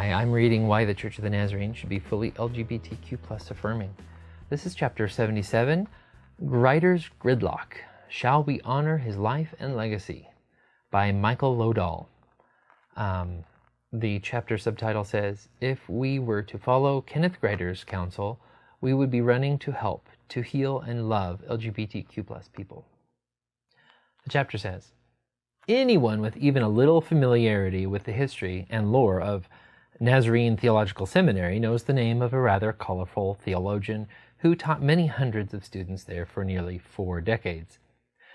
Hi, I'm reading Why the Church of the Nazarene Should Be Fully LGBTQ plus Affirming. This is chapter 77, Writer's Gridlock, Shall We Honor His Life and Legacy, by Michael Lodahl. The chapter subtitle says, if we were to follow Kenneth Grider's counsel, we would be running to help, to heal and love LGBTQ plus people. The chapter says, anyone with even a little familiarity with the history and lore of Nazarene Theological Seminary knows the name of a rather colorful theologian who taught many hundreds of students there for nearly 4 decades.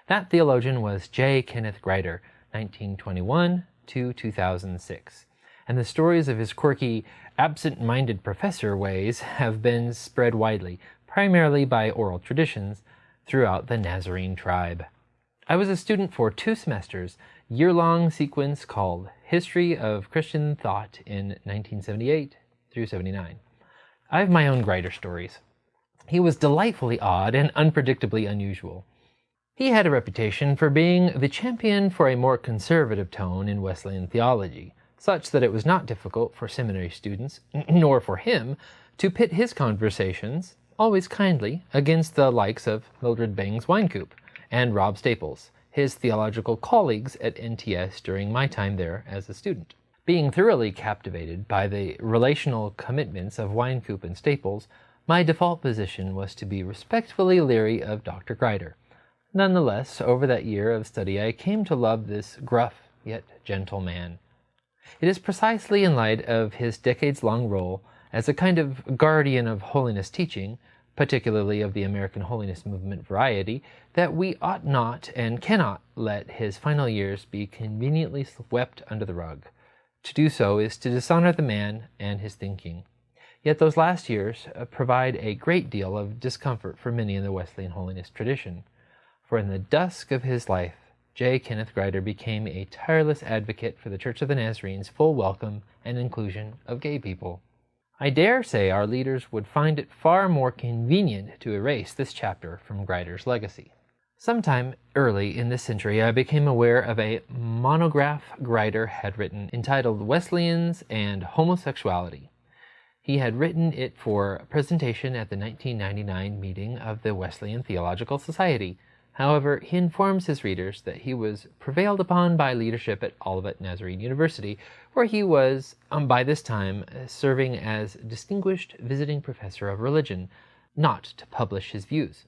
That theologian was J. Kenneth Grider, 1921 to 2006, and the stories of his quirky, absent-minded professor ways have been spread widely, primarily by oral traditions, throughout the Nazarene tribe. I was a student for 2 semesters, year-long sequence called History of Christian Thought in 1978 through 79. I have my own Grider stories. He was delightfully odd and unpredictably unusual. He had a reputation for being the champion for a more conservative tone in Wesleyan theology, such that it was not difficult for seminary students, nor for him, to pit his conversations, always kindly, against the likes of Mildred Bang's Winecoop and Rob Staples, his theological colleagues at NTS during my time there as a student. Being thoroughly captivated by the relational commitments of Winecoop and Staples, my default position was to be respectfully leery of Dr. Grider. Nonetheless, over that year of study, I came to love this gruff yet gentle man. It is precisely in light of his decades-long role as a kind of guardian of holiness teaching, particularly of the American holiness movement variety, that we ought not and cannot let his final years be conveniently swept under the rug. To do so is to dishonor the man and his thinking. Yet those last years provide a great deal of discomfort for many in the Wesleyan holiness tradition. For in the dusk of his life, J. Kenneth Grider became a tireless advocate for the Church of the Nazarene's full welcome and inclusion of gay people. I dare say our leaders would find it far more convenient to erase this chapter from Grider's legacy. Sometime early in this century, I became aware of a monograph Grider had written entitled Wesleyans and Homosexuality. He had written it for presentation at the 1999 meeting of the Wesleyan Theological Society. However, he informs his readers that he was prevailed upon by leadership at Olivet Nazarene University, where he was, by this time, serving as Distinguished Visiting Professor of Religion, not to publish his views.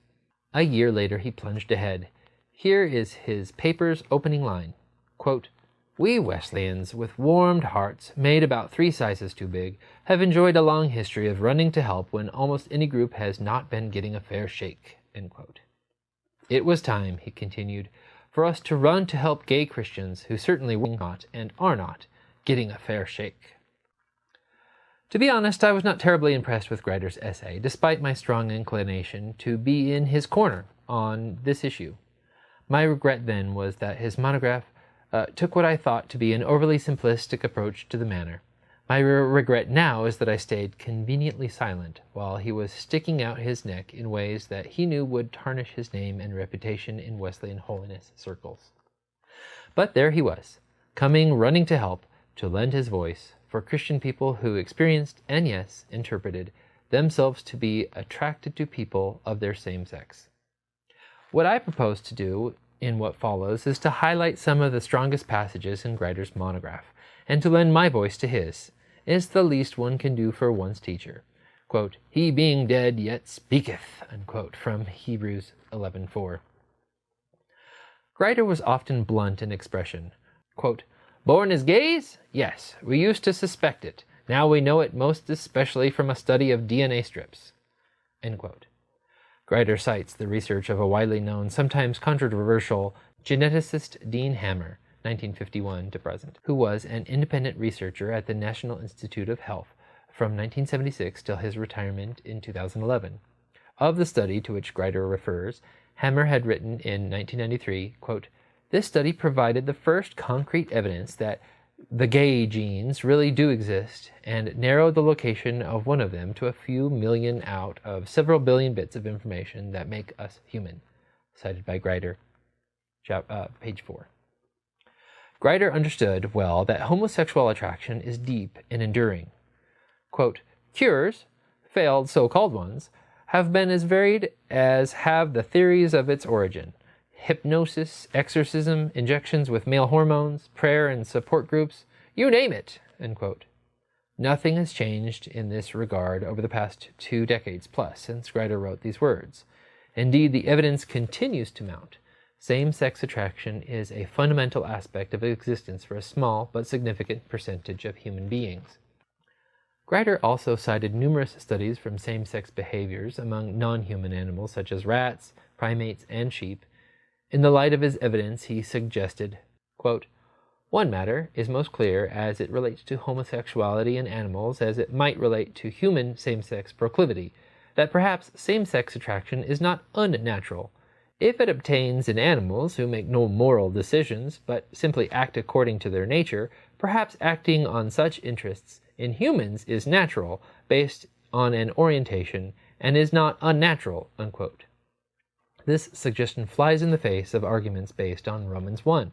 A year later, he plunged ahead. Here is his paper's opening line, quote, "We Wesleyans, with warmed hearts, made about 3 sizes too big, have enjoyed a long history of running to help when almost any group has not been getting a fair shake." End quote. It was time, he continued, for us to run to help gay Christians who certainly were not and are not getting a fair shake. To be honest, I was not terribly impressed with Grider's essay, despite my strong inclination to be in his corner on this issue. My regret then was that his monograph took what I thought to be an overly simplistic approach to the matter. My regret now is that I stayed conveniently silent while he was sticking out his neck in ways that he knew would tarnish his name and reputation in Wesleyan holiness circles. But there he was, coming running to help, to lend his voice for Christian people who experienced, and yes, interpreted, themselves to be attracted to people of their same sex. What I propose to do in what follows is to highlight some of the strongest passages in Grider's monograph, and to lend my voice to his. Is the least one can do for one's teacher. Quote, "He being dead yet speaketh," unquote, from Hebrews 11:4. Grider was often blunt in expression. Quote, "Born as gays? Yes, we used to suspect it. Now we know it most especially from a study of DNA strips." End quote. Grider cites the research of a widely known, sometimes controversial, geneticist Dean Hammer, 1951 to present, who was an independent researcher at the National Institute of Health from 1976 till his retirement in 2011. Of the study to which Grider refers, Hammer had written in 1993, quote, "This study provided the first concrete evidence that the gay genes really do exist and narrowed the location of one of them to a few million out of several billion bits of information that make us human," cited by Grider, page 4. Grider understood well that homosexual attraction is deep and enduring. Quote, cures, failed so-called ones, have been as varied as have the theories of its origin. Hypnosis, exorcism, injections with male hormones, prayer and support groups, you name it, end quote. Nothing has changed in this regard over the past 2 decades plus since Grider wrote these words. Indeed, the evidence continues to mount. Same-sex attraction is a fundamental aspect of existence for a small but significant percentage of human beings. Grider also cited numerous studies from same-sex behaviors among non-human animals such as rats, primates, and sheep. In the light of his evidence, he suggested, quote, one matter is most clear as it relates to homosexuality in animals as it might relate to human same-sex proclivity, that perhaps same-sex attraction is not unnatural. If it obtains in animals who make no moral decisions, but simply act according to their nature, perhaps acting on such interests in humans is natural, based on an orientation, and is not unnatural, unquote. This suggestion flies in the face of arguments based on Romans 1,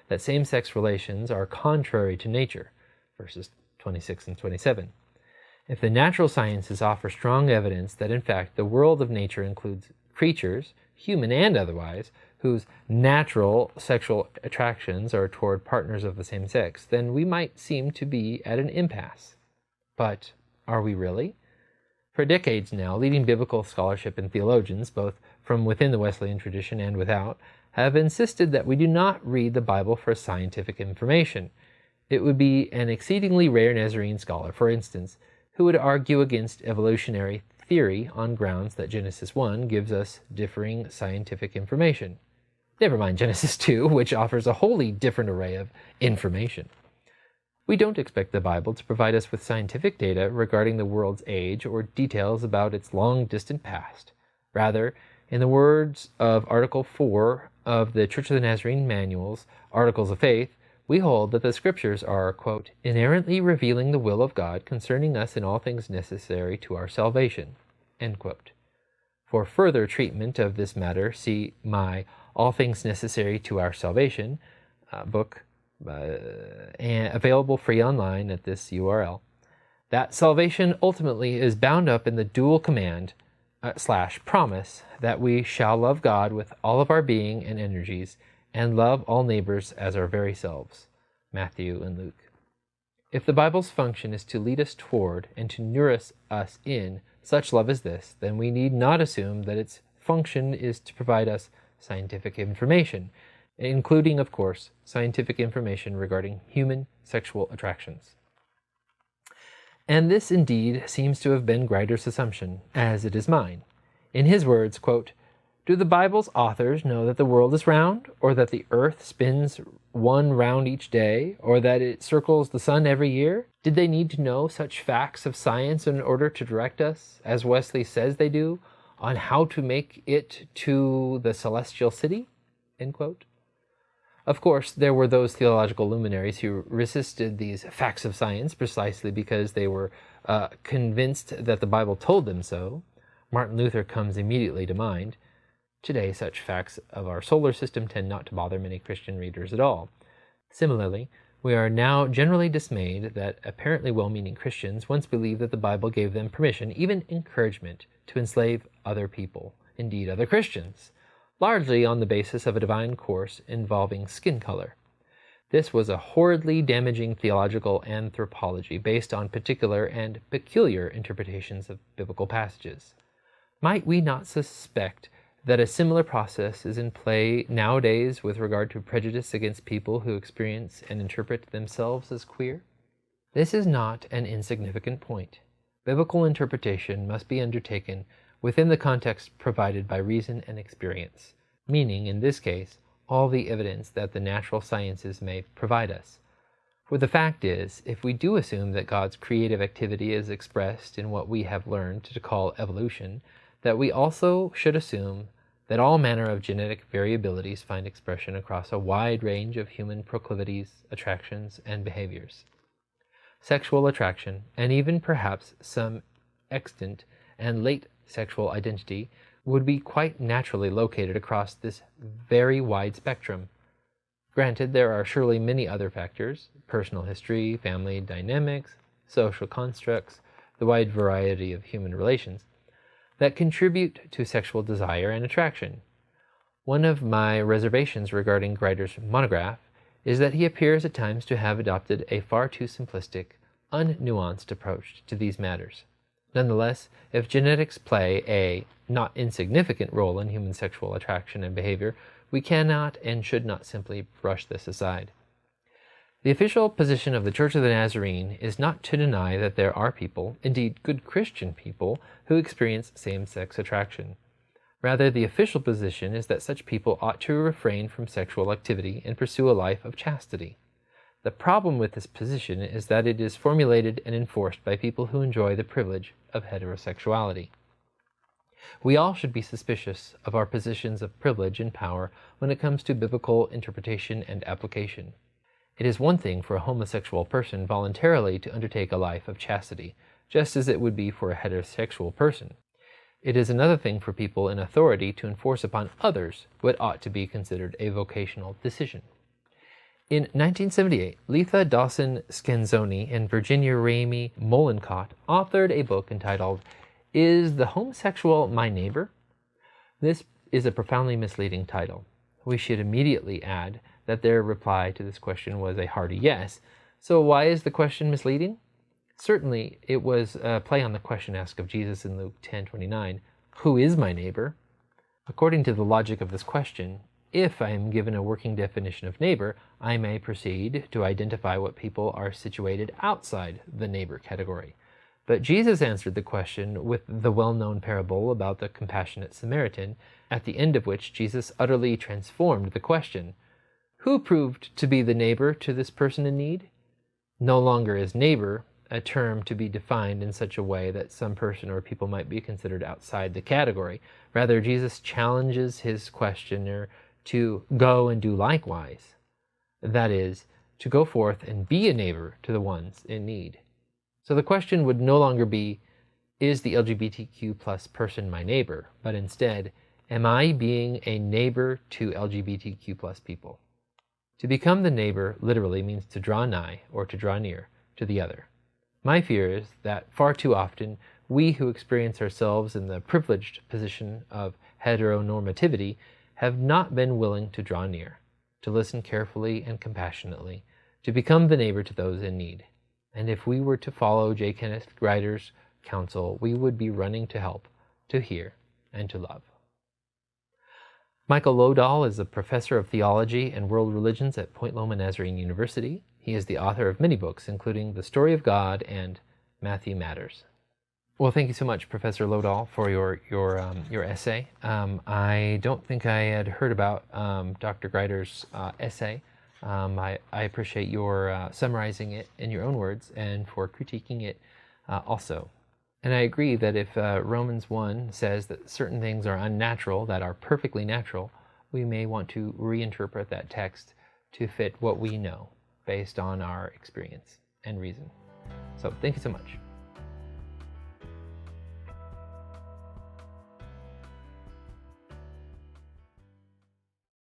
that same-sex relations are contrary to nature, verses 26 and 27. If the natural sciences offer strong evidence that in fact the world of nature includes creatures, human and otherwise, whose natural sexual attractions are toward partners of the same sex, then we might seem to be at an impasse. But are we really? For decades now, leading biblical scholarship and theologians, both from within the Wesleyan tradition and without, have insisted that we do not read the Bible for scientific information. It would be an exceedingly rare Nazarene scholar, for instance, who would argue against evolutionary theory on grounds that Genesis 1 gives us differing scientific information. Never mind Genesis 2, which offers a wholly different array of information. We don't expect the Bible to provide us with scientific data regarding the world's age or details about its long-distant past. Rather, in the words of Article 4 of the Church of the Nazarene Manual's Articles of Faith, we hold that the Scriptures are, quote, inerrantly revealing the will of God concerning us in all things necessary to our salvation, end quote. For further treatment of this matter, see my All Things Necessary to Our Salvation book, and available free online at this URL. That salvation ultimately is bound up in the dual command / promise that we shall love God with all of our being and energies and love all neighbors as our very selves. Matthew and Luke. If the Bible's function is to lead us toward and to nourish us in such love as this, then we need not assume that its function is to provide us scientific information, including, of course, scientific information regarding human sexual attractions. And this indeed seems to have been Grider's assumption, as it is mine. In his words, quote, do the Bible's authors know that the world is round, or that the earth spins one round each day, or that it circles the sun every year? Did they need to know such facts of science in order to direct us, as Wesley says they do, on how to make it to the celestial city? End quote. Of course, there were those theological luminaries who resisted these facts of science precisely because they were convinced that the Bible told them so. Martin Luther comes immediately to mind. Today, such facts of our solar system tend not to bother many Christian readers at all. Similarly, we are now generally dismayed that apparently well-meaning Christians once believed that the Bible gave them permission, even encouragement, to enslave other people, indeed other Christians, largely on the basis of a divine course involving skin color. This was a horridly damaging theological anthropology based on particular and peculiar interpretations of biblical passages. Might we not suspect that a similar process is in play nowadays with regard to prejudice against people who experience and interpret themselves as queer? This is not an insignificant point. Biblical interpretation must be undertaken within the context provided by reason and experience, meaning, in this case, all the evidence that the natural sciences may provide us. For the fact is, if we do assume that God's creative activity is expressed in what we have learned to call evolution, that we also should assume that all manner of genetic variabilities find expression across a wide range of human proclivities, attractions, and behaviors. Sexual attraction, and even perhaps some extant and late sexual identity, would be quite naturally located across this very wide spectrum. Granted, there are surely many other factors, personal history, family dynamics, social constructs, the wide variety of human relations, that contribute to sexual desire and attraction. One of my reservations regarding Grider's monograph is that he appears at times to have adopted a far too simplistic, unnuanced approach to these matters. Nonetheless, if genetics play a not insignificant role in human sexual attraction and behavior, we cannot and should not simply brush this aside. The official position of the Church of the Nazarene is not to deny that there are people, indeed good Christian people, who experience same-sex attraction. Rather, the official position is that such people ought to refrain from sexual activity and pursue a life of chastity. The problem with this position is that it is formulated and enforced by people who enjoy the privilege of heterosexuality. We all should be suspicious of our positions of privilege and power when it comes to biblical interpretation and application. It is one thing for a homosexual person voluntarily to undertake a life of chastity, just as it would be for a heterosexual person. It is another thing for people in authority to enforce upon others what ought to be considered a vocational decision. In 1978, Letha Dawson Scanzoni and Virginia Ramey Mollencott authored a book entitled "Is the Homosexual My Neighbor?" This is a profoundly misleading title. We should immediately add that their reply to this question was a hearty yes. So why is the question misleading? Certainly, it was a play on the question asked of Jesus in Luke 10:29, "Who is my neighbor?" According to the logic of this question, if I am given a working definition of neighbor, I may proceed to identify what people are situated outside the neighbor category. But Jesus answered the question with the well-known parable about the compassionate Samaritan, at the end of which Jesus utterly transformed the question. Who proved to be the neighbor to this person in need? No longer is neighbor a term to be defined in such a way that some person or people might be considered outside the category. Rather, Jesus challenges his questioner to go and do likewise. That is, to go forth and be a neighbor to the ones in need. So the question would no longer be, is the LGBTQ plus person my neighbor? But instead, am I being a neighbor to LGBTQ plus people? To become the neighbor literally means to draw nigh or to draw near to the other. My fear is that far too often, we who experience ourselves in the privileged position of heteronormativity have not been willing to draw near, to listen carefully and compassionately, to become the neighbor to those in need. And if we were to follow J. Kenneth Grider's counsel, we would be running to help, to hear, and to love. Michael Lodahl is a professor of theology and world religions at Point Loma Nazarene University. He is the author of many books, including The Story of God and Matthew Matters. Well, thank you so much, Professor Lodahl, for your essay. I don't think I had heard about Dr. Grider's essay. I appreciate your summarizing it in your own words and for critiquing it also. And I agree that if Romans 1 says that certain things are unnatural, that are perfectly natural, we may want to reinterpret that text to fit what we know based on our experience and reason. So thank you so much.